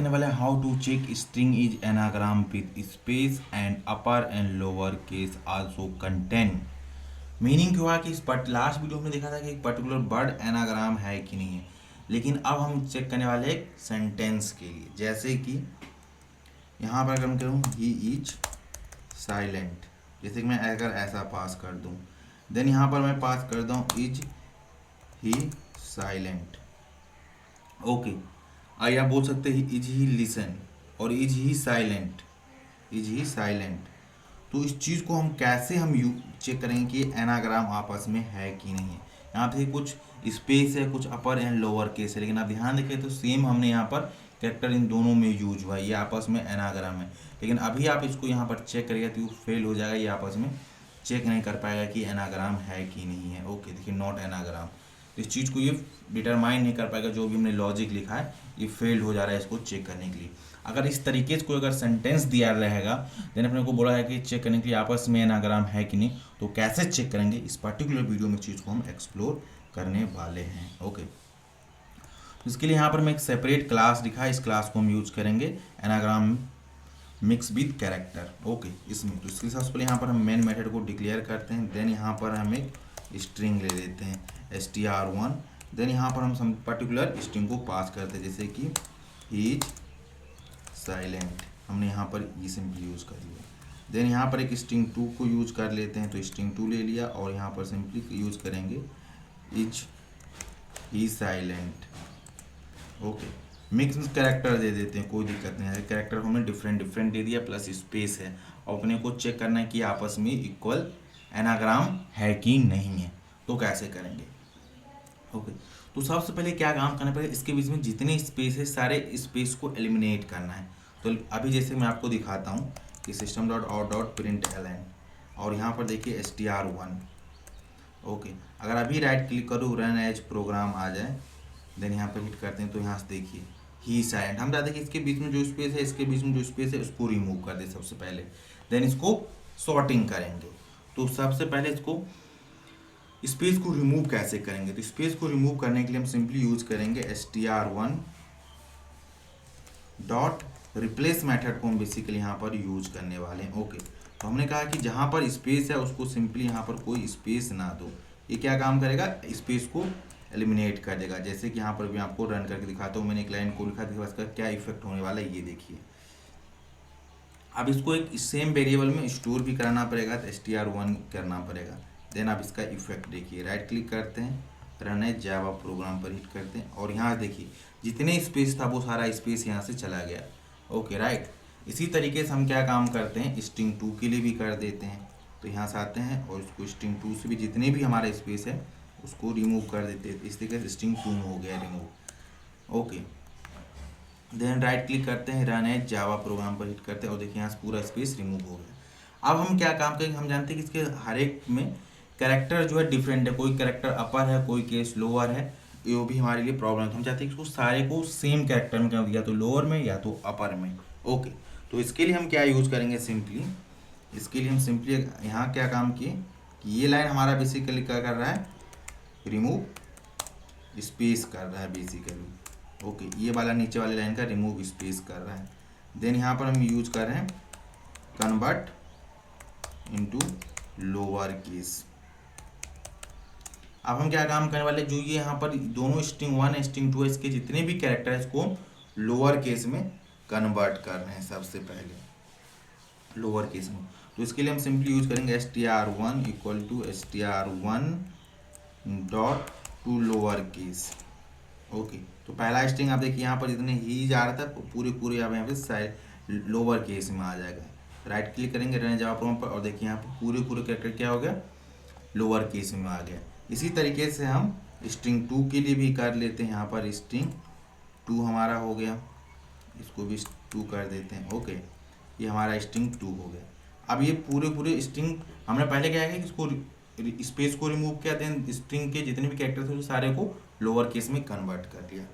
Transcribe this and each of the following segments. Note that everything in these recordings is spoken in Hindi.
करने वाले how to check string is anagram with space and upper and lower case also contain. Meaning क्या हुआ कि इस लास्ट वीडियो में देखा था कि एक पर्टिकुलर वर्ड एनाग्राम है कि नहीं है, लेकिन अब हम चेक करने वाले एक सेंटेंस के लिए। जैसे कि यहाँ पर अगर मैं करूँ ही इज साइलेंट, जैसे कि मैं अगर ऐसा पास कर दूँ, देन यहाँ पर मैं पास कर दूँ इज ही साइलेंट। ओके, आइए आप बोल सकते हैं इज ही लिसन और इज ही साइलेंट, इज ही साइलेंट। तो इस चीज़ को हम कैसे हम यू चेक करेंगे कि एनाग्राम आपस में है कि नहीं है। यहाँ पे कुछ स्पेस है, कुछ अपर एंड लोअर केस है, लेकिन आप ध्यान देखें तो सेम हमने यहाँ पर कैरेक्टर इन दोनों में यूज हुआ है, ये आपस में एनाग्राम है। लेकिन अभी आप इसको यहाँ पर चेक करिएगा तो फेल हो जाएगा, ये आपस में चेक नहीं कर पाएगा कि एनाग्राम है कि नहीं है। ओके, देखिए नॉट एनाग्राम, इस चीज़ को ये डिटरमाइन नहीं कर पाएगा, जो भी हमने लॉजिक लिखा है ये फेल्ड हो जा रहा है इसको चेक करने के लिए। अगर इस तरीके से कोई अगर सेंटेंस दिया रहेगा, देन अपने को बोला है कि चेक करने के लिए आपस में एनाग्राम है कि नहीं, तो कैसे चेक करेंगे इस पर्टिकुलर वीडियो में चीज़ को हम एक्सप्लोर करने वाले हैं। ओके, इसके लिए यहाँ पर मैं एक सेपरेट क्लास लिखा है, इस क्लास को हम यूज करेंगे anagram mix with character. Okay, इसमें तो इसके सबसे पहले यहाँ पर हम मेन मेथड को डिक्लेयर करते हैं, देन यहाँ पर हम एक स्ट्रिंग ले लेते हैं str1, देन यहाँ पर हम पर्टिकुलर स्ट्रिंग को पास करते हैं, जैसे कि इज साइलेंट, हमने यहाँ पर ये सिंपली यूज़ कर लिया। देन यहाँ पर एक स्ट्रिंग 2 को यूज कर लेते हैं, तो स्ट्रिंग 2 ले लिया और यहाँ पर सिंपली यूज करेंगे इज ही साइलेंट। ओके, मिक्स कैरेक्टर दे देते हैं, कोई दिक्कत नहीं है। कैरेक्टर हमने डिफरेंट डिफरेंट दे दिया, प्लस स्पेस है, और अपने को चेक करना है कि आपस में इक्वल एनाग्राम है कि नहीं है। तो कैसे करेंगे? ओके, तो सबसे पहले क्या काम करना पड़ेगा, इसके बीच में जितने स्पेस है सारे स्पेस को एलिमिनेट करना है। तो अभी जैसे मैं आपको दिखाता हूँ कि system.out.println, और यहाँ पर देखिए str1। ओके, अगर अभी राइट क्लिक करूँ रन एज प्रोग्राम आ जाए, देन यहाँ पर हिट करते हैं तो यहाँ से देखिए ही साइलेंट। हम चाहते हैं कि इसके बीच में जो स्पेस है, इसके बीच में जो स्पेस है उसको रिमूव कर दे सबसे पहले, देन इसको सॉर्टिंग करेंगे। तो सबसे पहले इसको स्पेस को रिमूव कैसे करेंगे, तो स्पेस को रिमूव करने के लिए हम सिंपली यूज करेंगे str1 डॉट रिप्लेस मेथड को हम बेसिकली यहाँ पर यूज करने वाले हैं। ओके, तो हमने कहा कि जहाँ पर स्पेस है उसको सिंपली यहाँ पर कोई स्पेस ना दो, ये क्या काम करेगा, स्पेस को एलिमिनेट कर देगा। जैसे कि यहाँ पर भी आपको रन करके दिखाता हूँ, मैंने एक लाइन को लिखा था, इसका क्या इफेक्ट होने वाला है ये देखिए। अब इसको एक सेम वेरिएबल में स्टोर भी कराना पड़ेगा, तो str1 करना पड़ेगा। देन आप इसका इफेक्ट देखिए, राइट क्लिक करते हैं, रन एज जावा प्रोग्राम पर हिट करते हैं, और यहाँ देखिए जितने स्पेस था वो सारा स्पेस यहाँ से चला गया। ओके राइट, इसी तरीके से हम क्या काम करते हैं स्ट्रिंग 2 के लिए भी कर देते हैं। तो यहाँ से आते हैं और इसको स्ट्रिंग 2 से भी जितने भी हमारा स्पेस है उसको रिमूव कर देते हैं। इस तरीके से स्ट्रिंग 2 में हो गया remove. Okay, then right click करते हैं, रन एज जावा प्रोग्राम पर हिट करते हैं, और देखिए यहाँ से पूरा स्पेस रिमूव हो गया। अब हम क्या काम करेंगे, हम जानते हैं कि इसके हर एक में कैरेक्टर जो है डिफरेंट है, कोई कैरेक्टर अपर है, कोई केस लोअर है, ये भी हमारे लिए प्रॉब्लम है। तो हम चाहते हैं कि उसको सारे को सेम कैरेक्टर में कर दिया, तो लोअर में या तो अपर में। ओके, तो इसके लिए हम क्या यूज करेंगे, सिंपली इसके लिए हम सिंपली यहाँ क्या काम किए कि ये लाइन हमारा बेसिकली क्या कर रहा है, रिमूव स्पेस कर रहा है बेसिकली। ओके, ये वाला नीचे वाले लाइन का रिमूव स्पेस कर रहा है। देन यहाँ पर हम यूज कर रहे हैं कन्वर्ट इनटू लोअर केस। अब हम क्या काम करने वाले, जो ये यहाँ पर दोनों स्ट्रिंग 1 स्ट्रिंग 2 इसके जितने भी कैरेक्टर है इसको लोअर केस में कन्वर्ट कर रहे हैं सबसे पहले लोअर केस में। तो इसके लिए हम सिंपली यूज करेंगे str1 equal to str1 dot to lower case. Okay, तो पहला स्ट्रिंग आप देखिए यहाँ पर जितने ही जा रहा था पूरे पूरे आप यहाँ पे साइड लोअर केस में आ जाएगा। राइट क्लिक करेंगे रन जावा प्रोग्राम पर, और देखिए यहाँ पर पूरे पूरे कैरेक्टर क्या हो गया, लोअर केस में आ गया। इसी तरीके से हम स्ट्रिंग 2 के लिए भी कर लेते हैं, यहाँ पर स्ट्रिंग 2 हमारा हो गया, इसको भी 2 कर देते हैं। ओके, ये हमारा स्ट्रिंग 2 हो गया। अब ये पूरे पूरे स्ट्रिंग हमने पहले क्या है कि इसको स्पेस को रिमूव किया, देन स्ट्रिंग के जितने भी कैरेक्टर थे सारे को लोअर केस में कन्वर्ट कर दिया।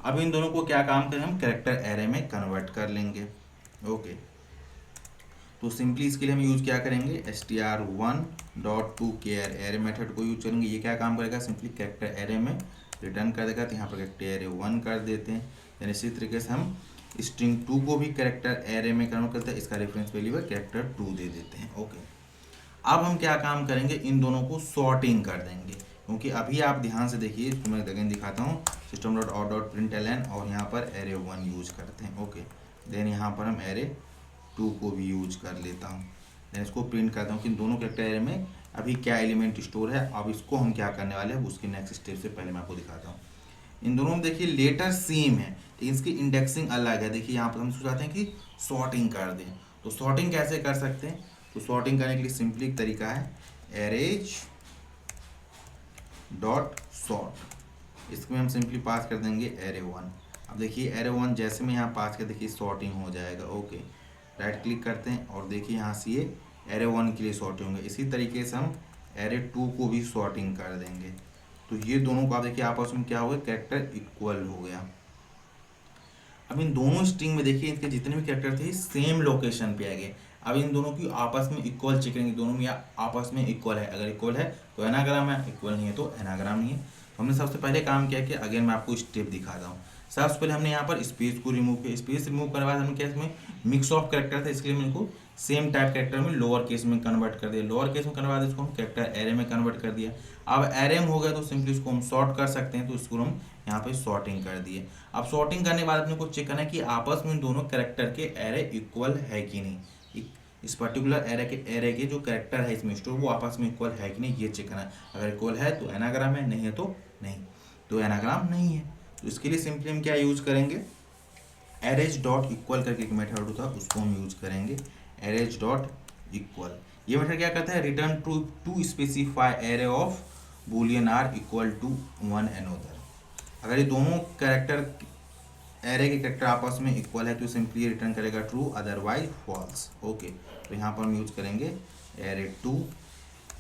अब इन दोनों को क्या काम करें, हम कैरेक्टर एरे में कन्वर्ट कर लेंगे। ओके, तो सिंपली इसके लिए हम यूज क्या करेंगे str1 dot to care array method को यूज करेंगे। ये क्या काम करेगा, सिंपली कैरेक्टर एरे में रिटर्न कर देगा। तो यहाँ पर कैरेक्टर एरे 1 कर देते हैं। यानी इसी तरीके से हम स्ट्रिंग 2 को भी कैरेक्टर एरे में कन्वर्ट करते हैं, इसका रेफरेंस वैल्यू है कैरेक्टर 2 दे देते हैं। ओके, अब हम क्या काम करेंगे, इन दोनों को सॉर्टिंग कर देंगे, क्योंकि अभी आप ध्यान से देखिए, इसको मैं अगेन दिखाता हूँ, system.out.println और यहाँ पर एरे 1 यूज करते हैं। ओके, देन यहाँ पर हम एरे 2 को भी यूज कर लेता हूँ, देन इसको प्रिंट करता हूँ कि इन दोनों कैरेक्टर एरे में अभी क्या एलिमेंट स्टोर है। अब इसको हम क्या करने वाले हैं, उसके नेक्स्ट स्टेप से पहले मैं आपको दिखाता हूँ। इन दोनों में देखिए लेटर सेम है, लेकिन इसकी इंडेक्सिंग अलग है। देखिए यहाँ पर हम चाहते हैं कि सॉर्टिंग कर दें, तो सॉर्टिंग कैसे कर सकते हैं, तो सॉर्टिंग करने के लिए सिंपली एक तरीका है, एरेज डॉट सॉर्ट, इसमें हम सिंपली पास कर देंगे एरे 1। अब देखिए एरे 1 जैसे मैं यहाँ पास कर, देखिए सॉर्टिंग हो जाएगा। ओके, राइट क्लिक करते हैं और देखिए यहाँ से ये एरे 1 के लिए सॉर्टिंग होंगे। इसी तरीके से हम एरे 2 को भी सॉर्टिंग कर देंगे, तो ये दोनों को आप देखिए आपस में क्या हो गया, कैरेक्टर इक्वल हो गया। अब इन दोनों स्ट्रिंग में देखिए इनके जितने भी कैरेक्टर थे सेम लोकेशन पे आ गए। अब इन दोनों की आपस में इक्वल चेक करेंगे, दोनों में आपस में इक्वल है, अगर इक्वल है तो एनाग्राम है, इक्वल नहीं है तो एनाग्राम नहीं है। तो हमने सबसे पहले काम किया कि अगेन मैं आपको स्टेप दिखाता हूँ। सबसे पहले हमने यहाँ पर स्पेस को रिमूव किया, स्पेस रिमूव करने बाद हमने क्या, इसमें मिक्स ऑफ कैरेक्टर था, इसके लिए मैंने को सेम टाइप कैरेक्टर में लोअर केस में कन्वर्ट कर दिया, लोअर केस में करने बाद इसको हम कैरेक्टर एरे में कन्वर्ट कर दिया। अब एरे में हो गया तो सिंपली इसको हम सॉर्ट कर सकते हैं, तो इसको हम यहाँ पे सॉर्टिंग कर दिए। अब सॉर्टिंग करने के बाद अपने को चेक करना है कि आपस में दोनों कैरेक्टर के एरे इक्वल है कि नहीं, इस पर्टिकुलर एरे के जो कैरेक्टर है इसमें स्टोर वो आपस में इक्वल है कि नहीं, ये चेक करना है। अगर इक्वल है तो एनाग्राम है, नहीं है तो नहीं, तो एनाग्राम नहीं है। तो इसके लिए सिंपली हम क्या यूज करेंगे, एरेज डॉट इक्वल करके एक मेथड होता है उसको हम यूज करेंगे, एरेज डॉट इक्वल। ये मेथड क्या करता है, return to specify array of boolean are equal to one another. अगर ये दोनों कैरेक्टर एरे के कैरेक्टर आपस में इक्वल है तो सिंपली रिटर्न करेगा ट्रू, अदरवाइज फॉल्स। ओके, तो यहाँ पर हम यूज करेंगे एरे 2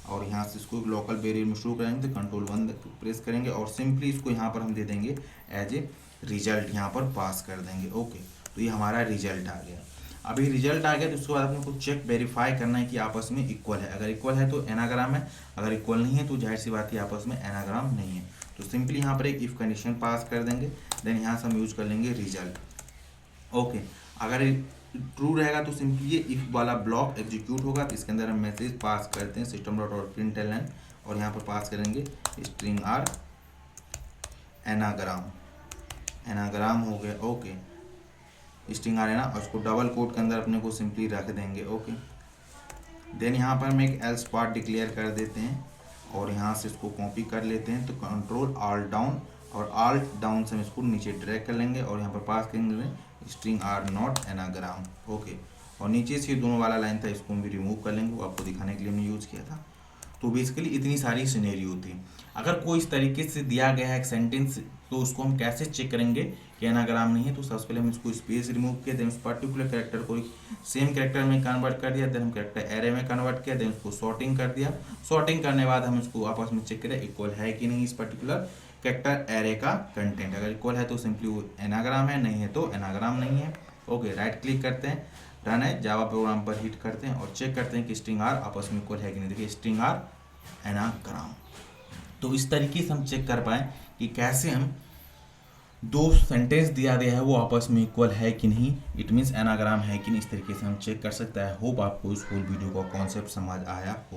और यहाँ से इसको लोकल वेरिएबल में शुरू करेंगे, तो Ctrl+1 प्रेस करेंगे और सिंपली इसको यहाँ पर हम दे देंगे एज ए रिजल्ट, यहाँ पर पास कर देंगे। ओके, तो ये हमारा रिजल्ट आ गया। अभी रिजल्ट आ गया तो उसके बाद अपने को चेक वेरीफाई करना है कि आपस में इक्वल है, अगर इक्वल है तो एनाग्राम है, अगर इक्वल नहीं है तो जाहिर सी बात है आपस में एनाग्राम नहीं है। तो सिंपली यहाँ पर एक इफ कंडीशन पास कर देंगे, देन यहाँ से हम यूज कर लेंगे रिजल्ट। ओके, अगर ट्रू रहेगा तो सिंपली ये इफ वाला ब्लॉक एग्जीक्यूट होगा, तो इसके अंदर हम मैसेज पास करते हैं system.out.println और यहाँ पर पास करेंगे स्ट्रिंग आर एनाग्राम, एनाग्राम हो गया। ओके, स्ट्रिंग आर है ना, और उसको डबल कोट के अंदर अपने को सिंपली रख देंगे। ओके, देन यहाँ पर हम एक एल्स पार्ट डिक्लेयर कर देते हैं और यहाँ से इसको कॉपी कर लेते हैं, तो Ctrl+Alt+डाउन और Alt डाउन से हम इसको नीचे ड्रैग कर लेंगे और यहाँ पर पास करेंगे string are not anagram. Okay, और नीचे से दोनों वाला लाइन था इसको हम भी रिमूव कर लेंगे, वो आपको दिखाने के लिए हमने यूज़ किया था। तो बेसिकली इतनी सारी सिनेरियो थी। अगर कोई इस तरीके से दिया गया है एक सेंटेंस, तो उसको हम कैसे चेक करेंगे कि एनाग्राम नहीं है, तो सबसे पहले हम इसको स्पेस रिमूव किया, देन उस पर्टिकुलर कैरेक्टर को सेम कैरेक्टर में कन्वर्ट कर दिया, देन हम कैरेक्टर एरे में कन्वर्ट किया, देन उसको सॉर्टिंग कर दिया। सॉर्टिंग करने के बाद हम इसको आपस में चेक करें इक्वल है कि नहीं इस पर्टिकुलर कैरेक्टर एरे का कंटेंट, अगर इक्वल है तो सिंपली वो एनाग्राम है, नहीं है तो एनाग्राम नहीं है। ओके, राइट क्लिक करते हैं, रन है जावा प्रोग्राम पर हिट करते हैं और चेक करते हैं कि स्ट्रिंग आर आपस में इक्वल है कि नहीं। देखिए स्ट्रिंग आर एनाग्राम। तो इस तरीके से हम चेक कर पाए कि कैसे हम दो सेंटेंस दिया गया है वो आपस में इक्वल है कि नहीं, इट मीन्स एनाग्राम है कि नहीं, इस तरीके से हम चेक कर सकते हैं। होप आपको इस होल वीडियो का कॉन्सेप्ट समझ आया हो।